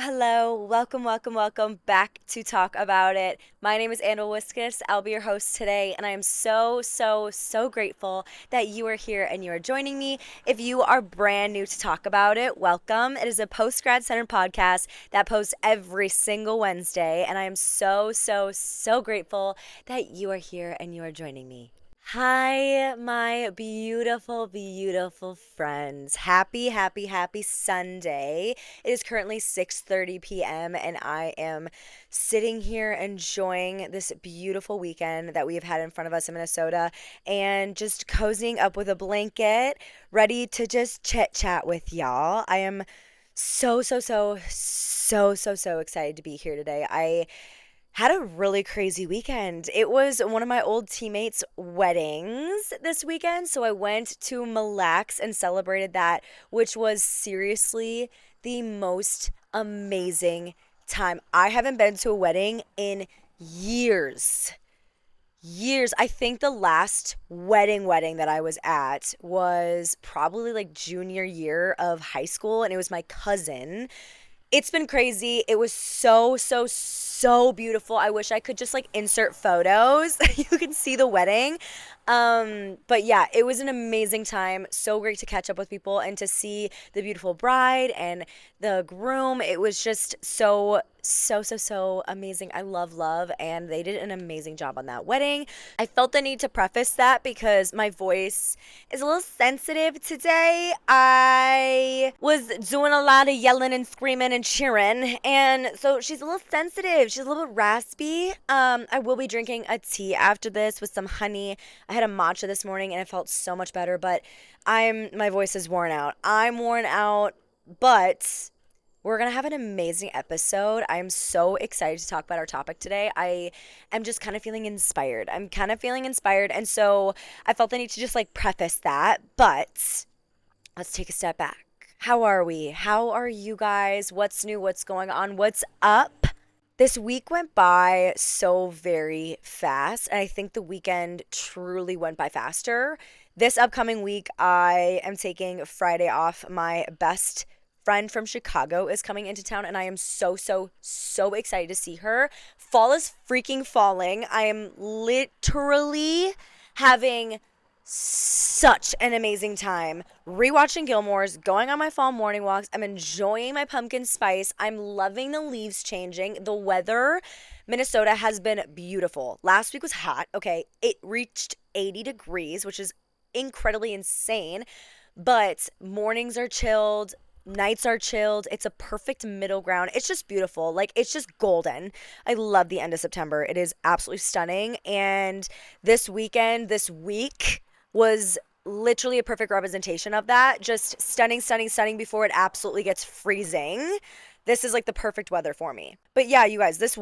Hello. Welcome back to Talk About It. My name is Anna Wiskus. I'll be your host today, and I am so grateful that you are here and you are joining me. If you are brand new to Talk About It, welcome. It is a post-grad centered podcast that posts every single Wednesday, and I am so grateful that you are here and you are joining me. Hi, my beautiful friends. Happy Sunday. It is currently 6:30 p.m. and I am sitting here enjoying this beautiful weekend that we have had in front of us in Minnesota and just cozying up with a blanket, ready to just chit chat with y'all. I am so excited to be here today. I had a really crazy weekend. It was one of my old teammates' weddings this weekend, so I went to Mille Lacs and celebrated that, which was seriously the most amazing time. I haven't been to a wedding in years. Years. I think the last wedding that I was at was probably like junior year of high school, and it was my cousin. It's been crazy. It was so beautiful. I wish I could just like insert photos. You can see the wedding. But yeah, it was an amazing time. So great to catch up with people and to see the beautiful bride and the groom. It was just so amazing. I love, and they did an amazing job on that wedding. I felt the need to preface that because my voice is a little sensitive today. I was doing a lot of yelling and screaming and cheering, and so she's a little sensitive. She's a little bit raspy. I will be drinking a tea after this with some honey. I had a matcha this morning and it felt so much better, but my voice is worn out. I'm worn out, but we're going to have an amazing episode. I'm so excited to talk about our topic today. I am just kind of feeling inspired. And so I felt the need to just like preface that, but let's take a step back. How are we? How are you guys? What's new? What's going on? What's up? This week went by so very fast, and I think the weekend truly went by faster. This upcoming week, I am taking Friday off. My best friend from Chicago is coming into town, and I am so excited to see her. Fall is freaking falling. I am literally having such an amazing time rewatching Gilmore's, going on my fall morning walks. I'm enjoying my pumpkin spice. I'm loving the leaves changing. The weather, Minnesota has been beautiful. Last week was hot. Okay, it reached 80 degrees, which is incredibly insane, but mornings are chilled. Nights are chilled. It's a perfect middle ground. It's just beautiful. Like, it's just golden. I love the end of September. It is absolutely stunning. And this week was literally a perfect representation of that. Just stunning before it absolutely gets freezing. This is like the perfect weather for me. But yeah, you guys, this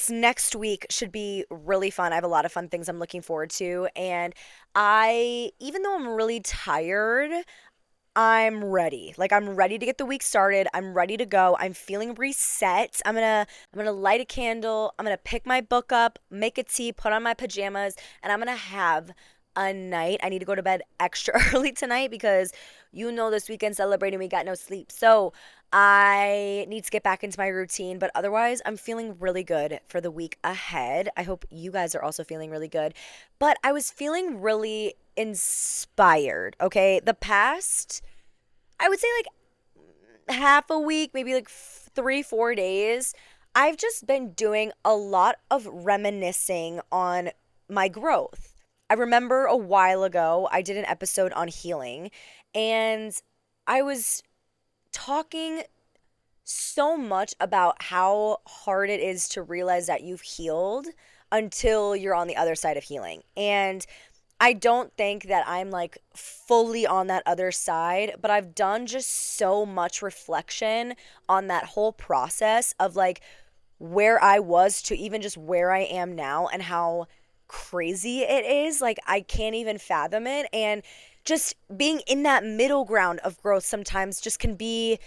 next week should be really fun. I have a lot of fun things I'm looking forward to. And even though I'm really tired, I'm ready. Like, I'm ready to get the week started. I'm ready to go. I'm feeling reset. I'm gonna light a candle. I'm gonna pick my book up, make a tea, put on my pajamas, and I'm gonna have a night. I need to go to bed extra early tonight because this weekend celebrating we got no sleep. So I need to get back into my routine, but otherwise I'm feeling really good for the week ahead. I hope you guys are also feeling really good. But I was feeling really inspired, okay? The past, I would say like half a week, maybe like 3-4 days, I've just been doing a lot of reminiscing on my growth. I remember a while ago I did an episode on healing, and I was talking so much about how hard it is to realize that you've healed until you're on the other side of healing. And I don't think that I'm like fully on that other side, but I've done just so much reflection on that whole process of like where I was to even just where I am now and how crazy it is. Like, I can't even fathom it. And just being in that middle ground of growth sometimes just can be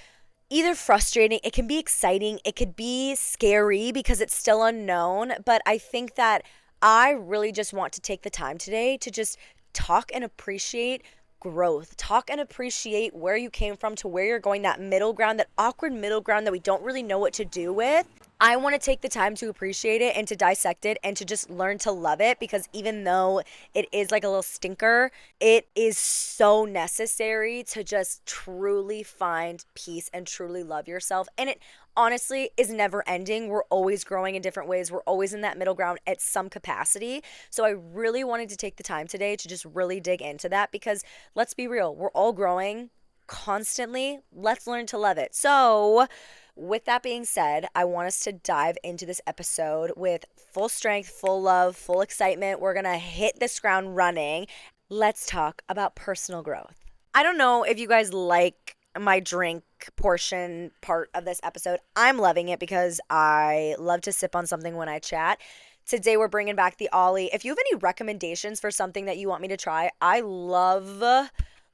either frustrating, it can be exciting, it could be scary because it's still unknown. But I think that I really just want to take the time today to just talk and appreciate growth. Talk and appreciate where you came from to where you're going, that middle ground, that awkward middle ground that we don't really know what to do with. I want to take the time to appreciate it and to dissect it and to just learn to love it, because even though it is like a little stinker, it is so necessary to just truly find peace and truly love yourself. And it honestly is never ending. We're always growing in different ways. We're always in that middle ground at some capacity. So I really wanted to take the time today to just really dig into that, because let's be real, we're all growing constantly. Let's learn to love it. So with that being said, I want us to dive into this episode with full strength, full love, full excitement. We're going to hit this ground running. Let's talk about personal growth. I don't know if you guys like my drink portion part of this episode. I'm loving it because I love to sip on something when I chat. Today we're bringing back the Ollie. If you have any recommendations for something that you want me to try, I love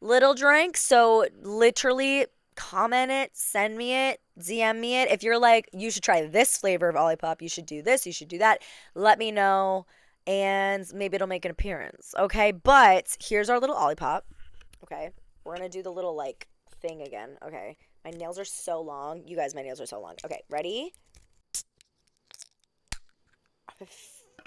little drinks. So literally comment it, send me it, DM me it. If you're like, you should try this flavor of Olipop, you should do this, you should do that, let me know, and maybe it'll make an appearance, okay? But here's our little Olipop, okay? We're gonna do the little, like, thing again, okay? My nails are so long. You guys, my nails are so long. Okay, ready?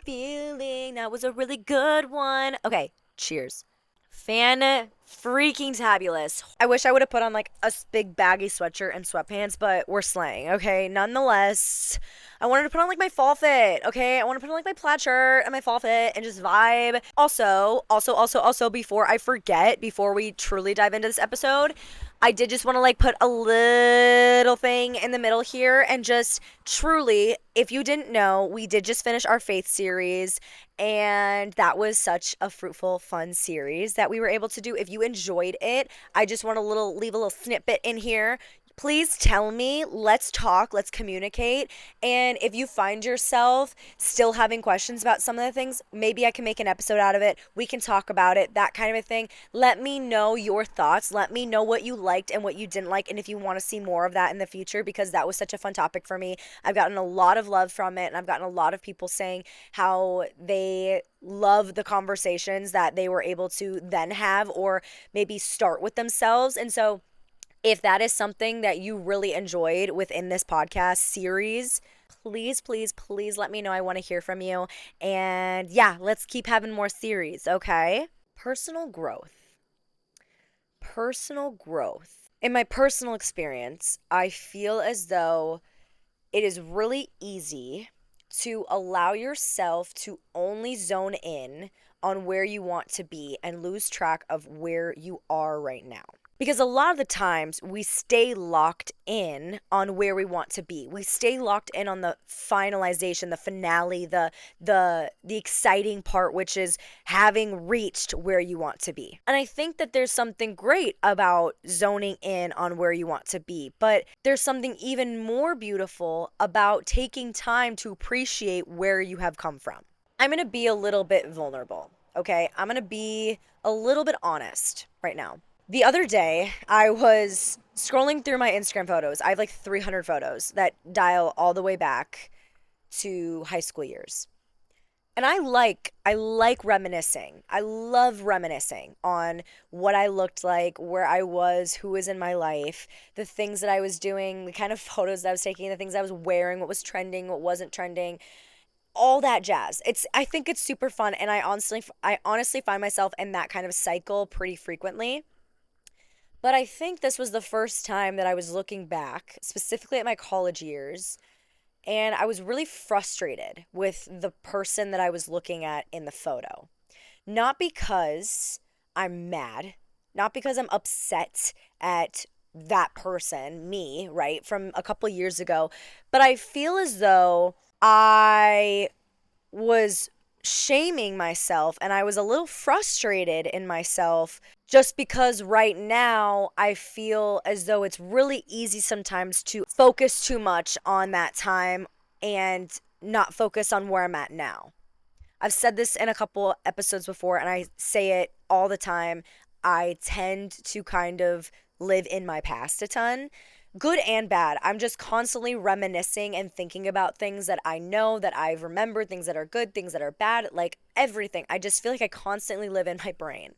Feeling that was a really good one. Okay, cheers. Fan freaking tabulous. I wish I would have put on like a big baggy sweatshirt and sweatpants, but we're slaying, okay? Nonetheless, I wanted to put on like my fall fit, okay? I want to put on like my plaid shirt and my fall fit and just vibe. Also, before I forget, before we truly dive into this episode, I did just want to like put a little thing in the middle here and just truly, if you didn't know, we did just finish our faith series, and that was such a fruitful, fun series that we were able to do. If you enjoyed it, I just want to leave a little snippet in here. Please tell me, let's talk, let's communicate. And if you find yourself still having questions about some of the things, maybe I can make an episode out of it. We can talk about it, that kind of a thing. Let me know your thoughts. Let me know what you liked and what you didn't like, and if you want to see more of that in the future, because that was such a fun topic for me. I've gotten a lot of love from it, and I've gotten a lot of people saying how they love the conversations that they were able to then have or maybe start with themselves. And so if that is something that you really enjoyed within this podcast series, please, please, please let me know. I want to hear from you. And yeah, let's keep having more series, okay? Personal growth. Personal growth. In my personal experience, I feel as though it is really easy to allow yourself to only zone in on where you want to be and lose track of where you are right now. Because a lot of the times we stay locked in on where we want to be. We stay locked in on the finalization, the finale, the exciting part, which is having reached where you want to be. And I think that there's something great about zoning in on where you want to be, but there's something even more beautiful about taking time to appreciate where you have come from. I'm going to be a little bit vulnerable, okay? I'm going to be a little bit honest right now. The other day, I was scrolling through my Instagram photos. I have like 300 photos that dial all the way back to high school years. And I like reminiscing. I love reminiscing on what I looked like, where I was, who was in my life, the things that I was doing, the kind of photos that I was taking, the things I was wearing, what was trending, what wasn't trending, all that jazz. I think it's super fun, and I honestly find myself in that kind of cycle pretty frequently. But I think this was the first time that I was looking back, specifically at my college years, and I was really frustrated with the person that I was looking at in the photo. Not because I'm mad, not because I'm upset at that person, me, right, from a couple years ago, but I feel as though I was shaming myself and I was a little frustrated in myself just because right now I feel as though it's really easy sometimes to focus too much on that time and not focus on where I'm at now. I've said this in a couple episodes before and I say it all the time. I tend to kind of live in my past a ton. Good and bad. I'm just constantly reminiscing and thinking about things that I know, that I've remembered, things that are good, things that are bad, like everything. I just feel like I constantly live in my brain.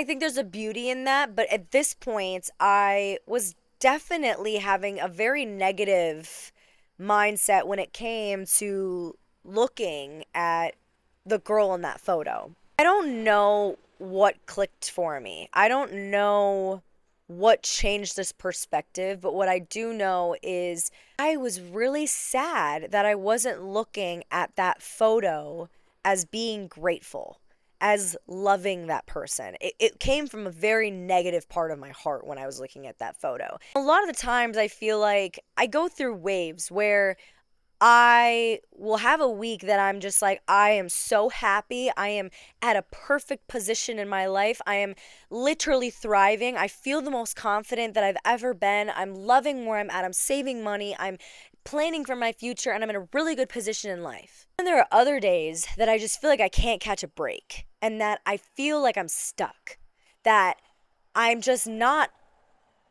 I think there's a beauty in that, but at this point, I was definitely having a very negative mindset when it came to looking at the girl in that photo. I don't know what clicked for me. I don't know what changed this perspective, but what I do know is I was really sad that I wasn't looking at that photo as being grateful, as loving that person. It came from a very negative part of my heart when I was looking at that photo. A lot of the times I feel like I go through waves where I will have a week that I'm just like, I am so happy. I am at a perfect position in my life. I am literally thriving. I feel the most confident that I've ever been. I'm loving where I'm at. I'm saving money. I'm planning for my future, and I'm in a really good position in life. And there are other days that I just feel like I can't catch a break and that I feel like I'm stuck, that I'm just not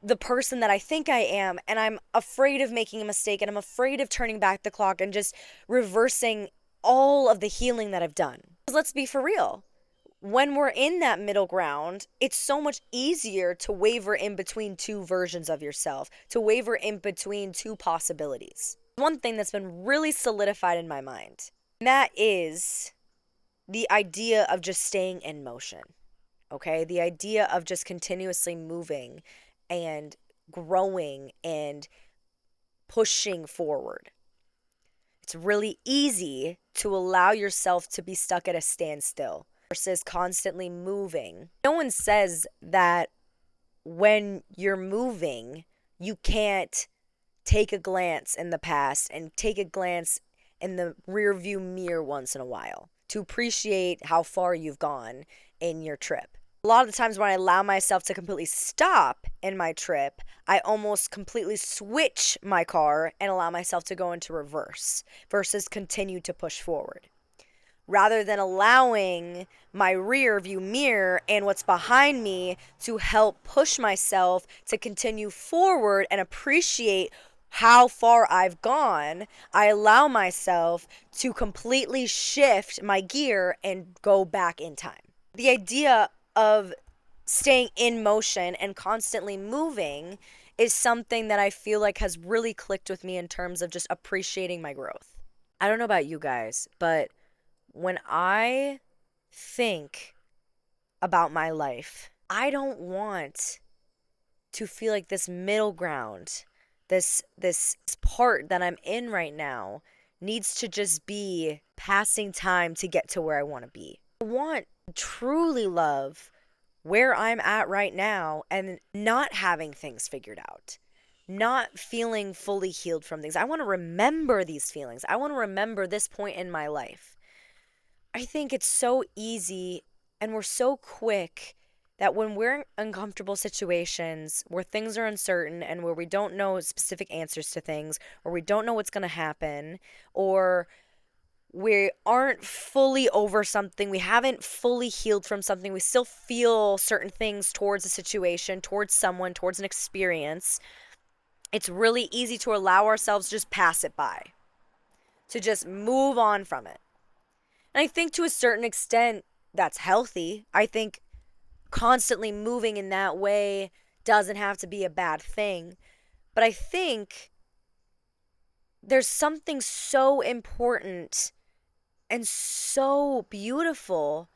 the person that I think I am, and I'm afraid of making a mistake, and I'm afraid of turning back the clock and just reversing all of the healing that I've done. Because let's be for real. When we're in that middle ground, it's so much easier to waver in between two versions of yourself, to waver in between two possibilities. One thing that's been really solidified in my mind, and that is the idea of just staying in motion. Okay? The idea of just continuously moving and growing and pushing forward. It's really easy to allow yourself to be stuck at a standstill versus constantly moving. No one says that when you're moving, you can't take a glance in the past and take a glance in the rear view mirror once in a while to appreciate how far you've gone in your trip. A lot of the times when I allow myself to completely stop in my trip, I almost completely switch my car and allow myself to go into reverse versus continue to push forward. Rather than allowing my rear view mirror and what's behind me to help push myself to continue forward and appreciate how far I've gone, I allow myself to completely shift my gear and go back in time. The idea of staying in motion and constantly moving is something that I feel like has really clicked with me in terms of just appreciating my growth. I don't know about you guys, but when I think about my life, I don't want to feel like this middle ground, this part that I'm in right now needs to just be passing time to get to where I want to be. I want to truly love where I'm at right now and not having things figured out, not feeling fully healed from things. I want to remember these feelings. I want to remember this point in my life. I think it's so easy and we're so quick that when we're in uncomfortable situations where things are uncertain and where we don't know specific answers to things, or we don't know what's going to happen, or we aren't fully over something, we haven't fully healed from something, we still feel certain things towards a situation, towards someone, towards an experience, it's really easy to allow ourselves to just pass it by, to just move on from it. And I think to a certain extent, that's healthy. I think constantly moving in that way doesn't have to be a bad thing. But I think there's something so important and so beautiful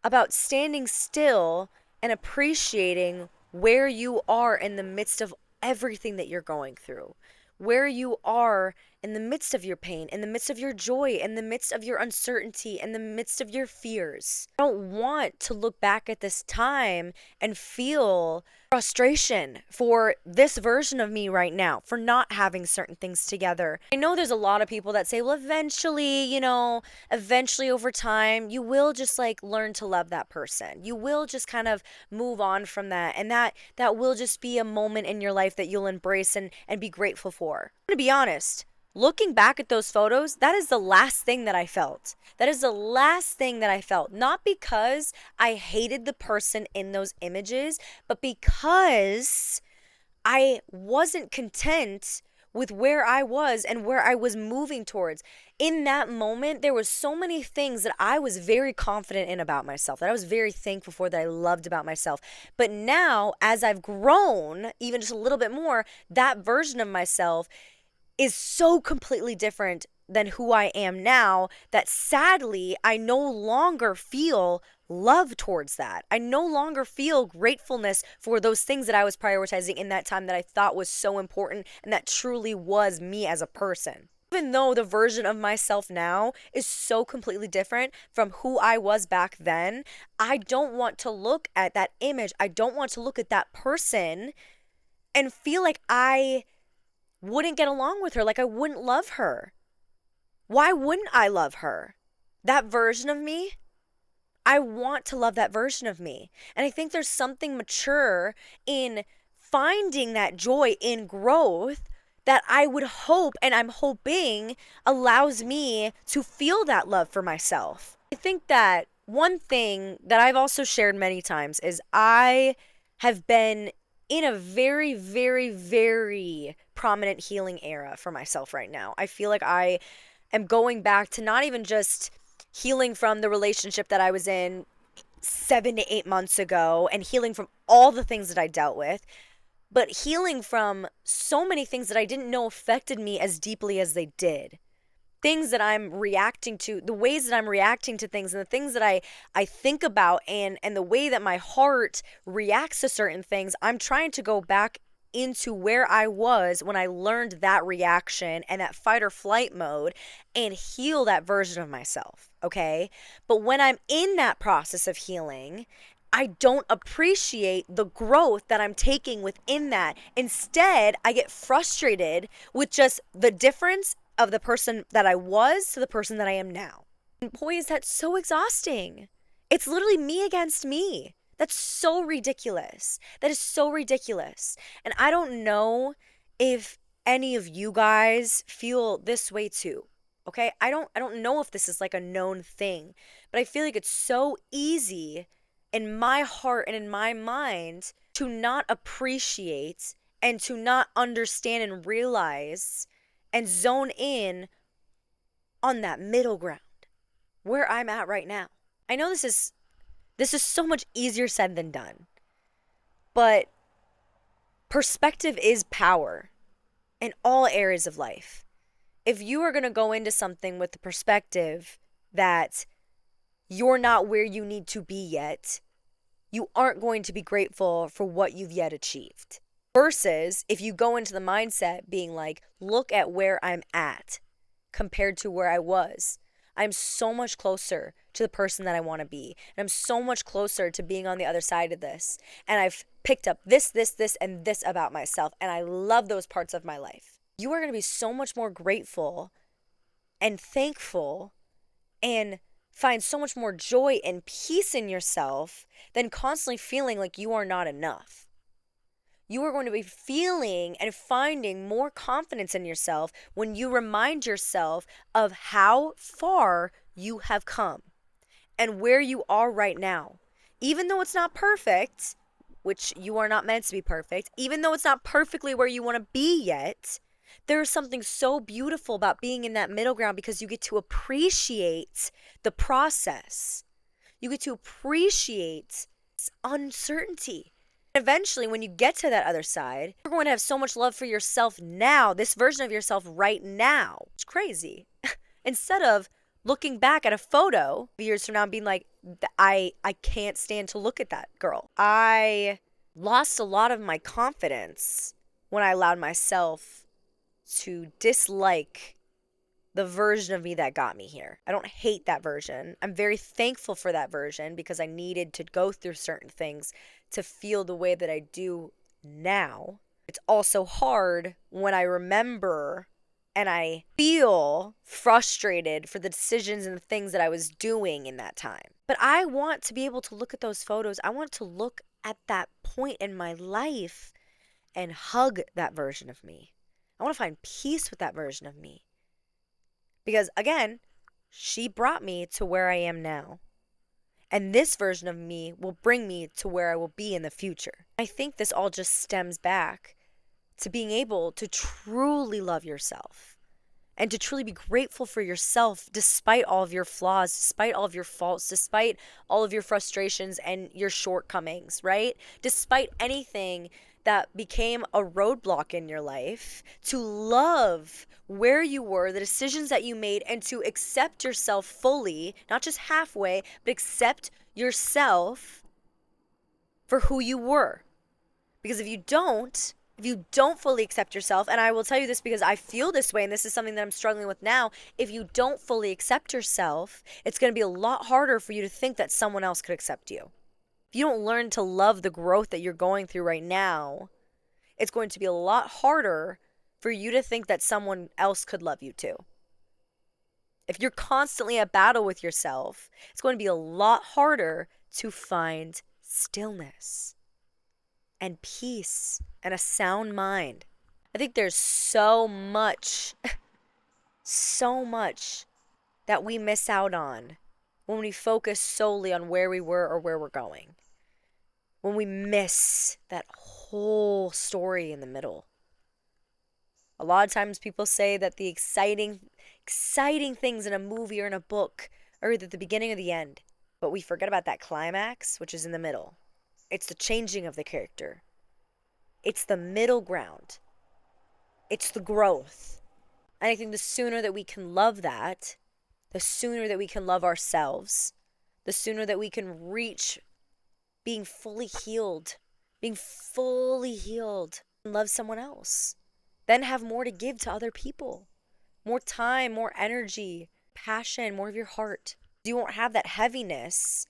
about standing still and appreciating where you are in the midst of everything that you're going through, where you are in the midst of your pain, in the midst of your joy, in the midst of your uncertainty, in the midst of your fears. I don't want to look back at this time and feel frustration for this version of me right now, for not having certain things together. I know there's a lot of people that say, well, eventually over time, you will just like learn to love that person. You will just kind of move on from that. And that will just be a moment in your life that you'll embrace and be grateful for. I'm gonna be honest. Looking back at those photos, that is the last thing that I felt. That is the last thing that I felt. Not because I hated the person in those images, but because I wasn't content with where I was and where I was moving towards. In that moment, there was so many things that I was very confident in about myself, that I was very thankful for, that I loved about myself. But now, as I've grown even just a little bit more, that version of myself is so completely different than who I am now that sadly I no longer feel love towards that. I no longer feel gratefulness for those things that I was prioritizing in that time that I thought was so important and that truly was me as a person. Even though the version of myself now is so completely different from who I was back then, I don't want to look at that image. I don't want to look at that person and feel like I wouldn't get along with her, like I wouldn't love her. Why wouldn't I love her? That version of me, I want to love that version of me. And I think there's something mature in finding that joy in growth that I would hope and I'm hoping allows me to feel that love for myself. I think that one thing that I've also shared many times is I have been in a very, very, very prominent healing era for myself right now. I feel like I am going back to not even just healing from the relationship that I was in 7 to 8 months ago and healing from all the things that I dealt with, but healing from so many things that I didn't know affected me as deeply as they did. Things that I'm reacting to, the ways that I'm reacting to things and the things that I think about and the way that my heart reacts to certain things, I'm trying to go back into where I was when I learned that reaction and that fight or flight mode and heal that version of myself, okay? But when I'm in that process of healing, I don't appreciate the growth that I'm taking within that. Instead, I get frustrated with just the difference of the person that I was to the person that I am now. And boy, is that so exhausting. It's literally me against me. That's so ridiculous. That is so ridiculous. And I don't know if any of you guys feel this way too. Okay? I don't know if this is like a known thing, but I feel like it's so easy in my heart and in my mind to not appreciate and to not understand and realize and zone in on that middle ground where I'm at right now. I know this is so much easier said than done, but perspective is power in all areas of life. If you are going to go into something with the perspective that you're not where you need to be yet, you aren't going to be grateful for what you've yet achieved. Versus if you go into the mindset being like, look at where I'm at compared to where I was. I'm so much closer to the person that I want to be. And I'm so much closer to being on the other side of this. And I've picked up this, and this about myself. And I love those parts of my life. You are going to be so much more grateful and thankful and find so much more joy and peace in yourself than constantly feeling like you are not enough. You are going to be feeling and finding more confidence in yourself when you remind yourself of how far you have come and where you are right now. Even though it's not perfect, which you are not meant to be perfect, even though it's not perfectly where you want to be yet, there is something so beautiful about being in that middle ground because you get to appreciate the process. You get to appreciate uncertainty. Eventually, when you get to that other side, you're going to have so much love for yourself now, this version of yourself right now. It's crazy. Instead of looking back at a photo years from now and being like, I can't stand to look at that girl. I lost a lot of my confidence when I allowed myself to dislike the version of me that got me here. I don't hate that version. I'm very thankful for that version because I needed to go through certain things to feel the way that I do now. It's also hard when I remember and I feel frustrated for the decisions and the things that I was doing in that time. But I want to be able to look at those photos. I want to look at that point in my life and hug that version of me. I want to find peace with that version of me. Because again, she brought me to where I am now. And this version of me will bring me to where I will be in the future. I think this all just stems back to being able to truly love yourself and to truly be grateful for yourself despite all of your flaws, despite all of your faults, despite all of your frustrations and your shortcomings, right? Despite anything that became a roadblock in your life, to love where you were, the decisions that you made, and to accept yourself fully, not just halfway, but accept yourself for who you were. Because if you don't fully accept yourself, and I will tell you this because I feel this way, and this is something that I'm struggling with now, if you don't fully accept yourself, it's going to be a lot harder for you to think that someone else could accept you. If you don't learn to love the growth that you're going through right now, it's going to be a lot harder for you to think that someone else could love you too. If you're constantly at battle with yourself, it's going to be a lot harder to find stillness and peace and a sound mind. I think there's so much that we miss out on when we focus solely on where we were or where we're going. When we miss that whole story in the middle. A lot of times people say that the exciting things in a movie or in a book are either the beginning or the end. But we forget about that climax, which is in the middle. It's the changing of the character. It's the middle ground. It's the growth. And I think the sooner that we can love that, the sooner that we can love ourselves, the sooner that we can reach being fully healed, and love someone else, then have more to give to other people, more time, more energy, passion, more of your heart. You won't have that heaviness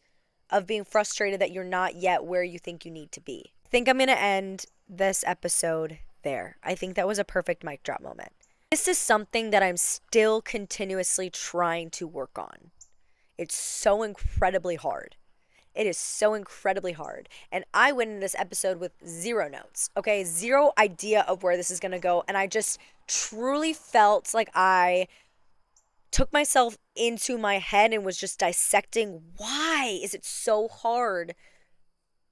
of being frustrated that you're not yet where you think you need to be. I think I'm going to end this episode there. I think that was a perfect mic drop moment. This is something that I'm still continuously trying to work on. It's so incredibly hard. It is so incredibly hard. And I went into this episode with zero notes, okay? Zero idea of where this is going to go. And I just truly felt like I took myself into my head and was just dissecting, why is it so hard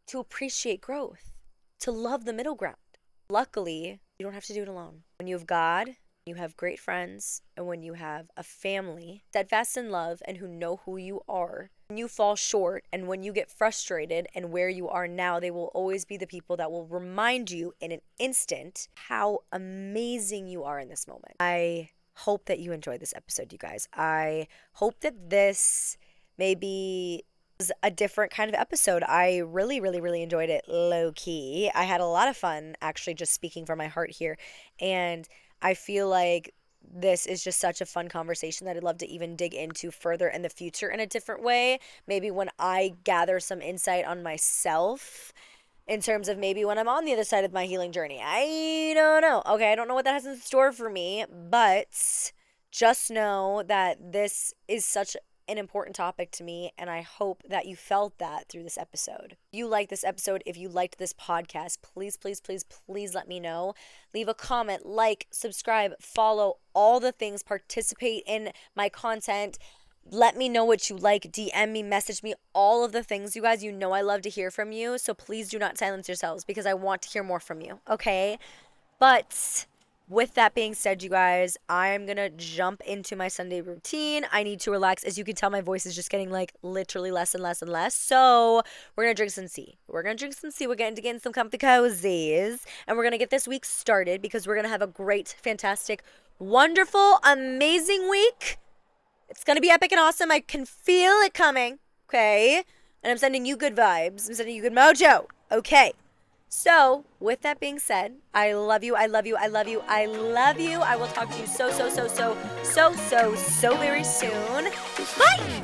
to appreciate growth, to love the middle ground? Luckily, you don't have to do it alone. When you have God, you have great friends, and when you have a family steadfast in love and who know who you are, when you fall short and when you get frustrated and where you are now, they will always be the people that will remind you in an instant how amazing you are in this moment. I hope that you enjoyed this episode, you guys. I hope that this maybe was a different kind of episode. I really enjoyed it low key. I had a lot of fun actually just speaking from my heart here, and I feel like this is just such a fun conversation that I'd love to even dig into further in the future in a different way. Maybe when I gather some insight on myself in terms of maybe when I'm on the other side of my healing journey. I don't know. Okay, I don't know what that has in store for me, but just know that this is such an important topic to me, and I hope that you felt that through this episode. If you like this episode, if you liked this podcast, please let me know. Leave a comment, like, subscribe, follow, all the things, participate in my content. Let me know what you like, DM me, message me, all of the things, you guys. You know I love to hear from you, so please do not silence yourselves because I want to hear more from you, okay? But with that being said, you guys, I'm going to jump into my Sunday routine. I need to relax. As you can tell, my voice is just getting like literally less and less and less. So we're going to drink some tea. We're getting to get in some comfy cozies. And we're going to get this week started because we're going to have a great, fantastic, wonderful, amazing week. It's going to be epic and awesome. I can feel it coming. Okay? And I'm sending you good vibes. I'm sending you good mojo. Okay. So, with that being said, I love you. I will talk to you so very soon. Bye!